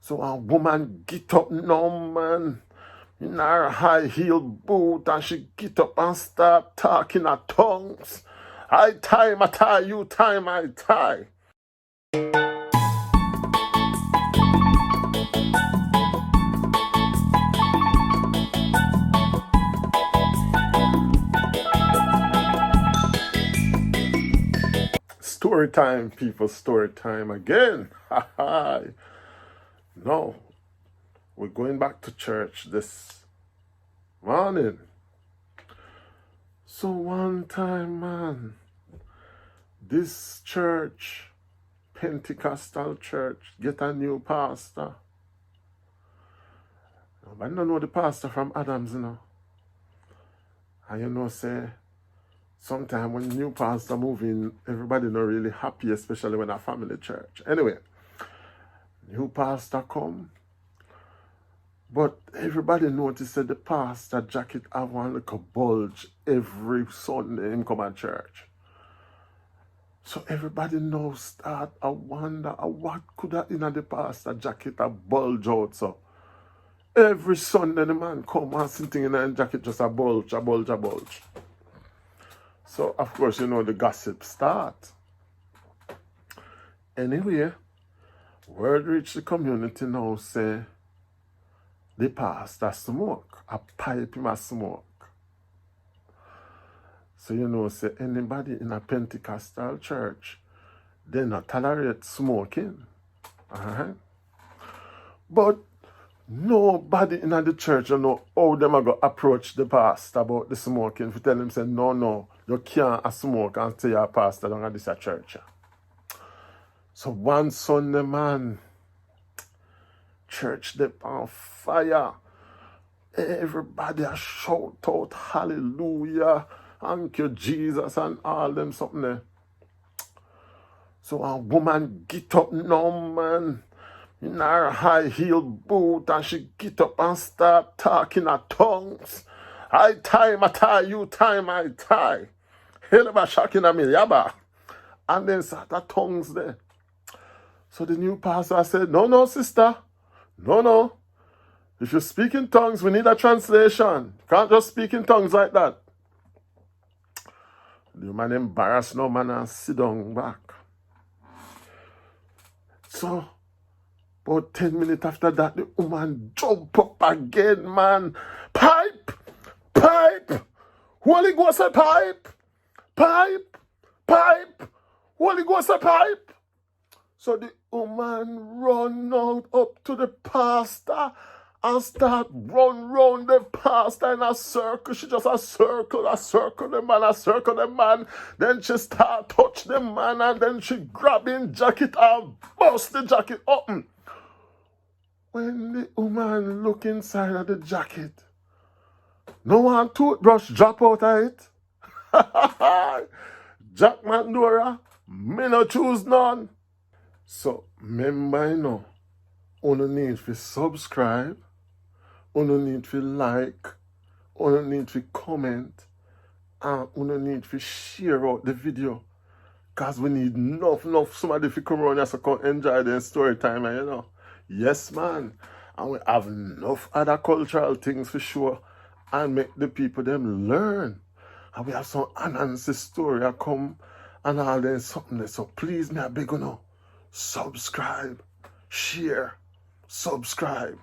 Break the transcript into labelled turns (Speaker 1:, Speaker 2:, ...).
Speaker 1: So a woman get up now, man, in her high heel boot, and she get up and start talking her tongues. I tie, my tie, you tie, my tie. Story time, people, story time again. No, we're going back to church this morning. So one time, man, this church, Pentecostal church, get a new pastor. I don't know the pastor from Adams, you know. And you know, say, sometimes when new pastor move in, everybody not really happy, especially when a family church. Anyway, new pastor come, but everybody noticed that the pastor jacket have one little bulge every Sunday him come at church. So everybody now start a wonder what could that in the pastor jacket a bulge out so. Every Sunday the man come and sitting in a jacket just a bulge, a bulge, a bulge. So of course you know the gossip start. Anyway, word reach the community now say the pastor smoke, a pipe him a smoke. So you know say anybody in a Pentecostal church, they not tolerate smoking. But nobody in the church you know how them are going to approach the pastor about the smoking. If you tell him say no, you can't smoke and say your pastor don't have this at church. So one Sunday, man, church they on fire. Everybody a shout out hallelujah, thank you Jesus and all them something there. So a woman get up now, man, in her high heel boot, and she get up and start talking her tongues. I tie, my tie, you tie, my tie. Hell of a shocking a me, yaba. And then start her tongues there. So the new pastor said, no, sister. No. If you speak in tongues, we need a translation. You can't just speak in tongues like that. The man embarrassed no man and sit down back. So, about 10 minutes after that, the woman jump up again, man. Pipe! Holy Ghost a pipe! Holy Ghost a pipe! So the woman run out up to the pastor and start run round the pastor in a circle. She just a circle the man. Then she start touch the man and then she grab him jacket and bust the jacket open. When the woman look inside of the jacket, no one toothbrush drop out of it. Jack Mandora, me no choose none. So remember, you know, you need to subscribe, you need to like, you need to comment, and you need to share out the video. Because we need enough somebody to come around here so come enjoy the story time, you know. Yes, man. And we have enough other cultural things for sure and make the people them learn. And we have some Anansi story I come and all then something there. So please, me I beg you now, subscribe, share, subscribe.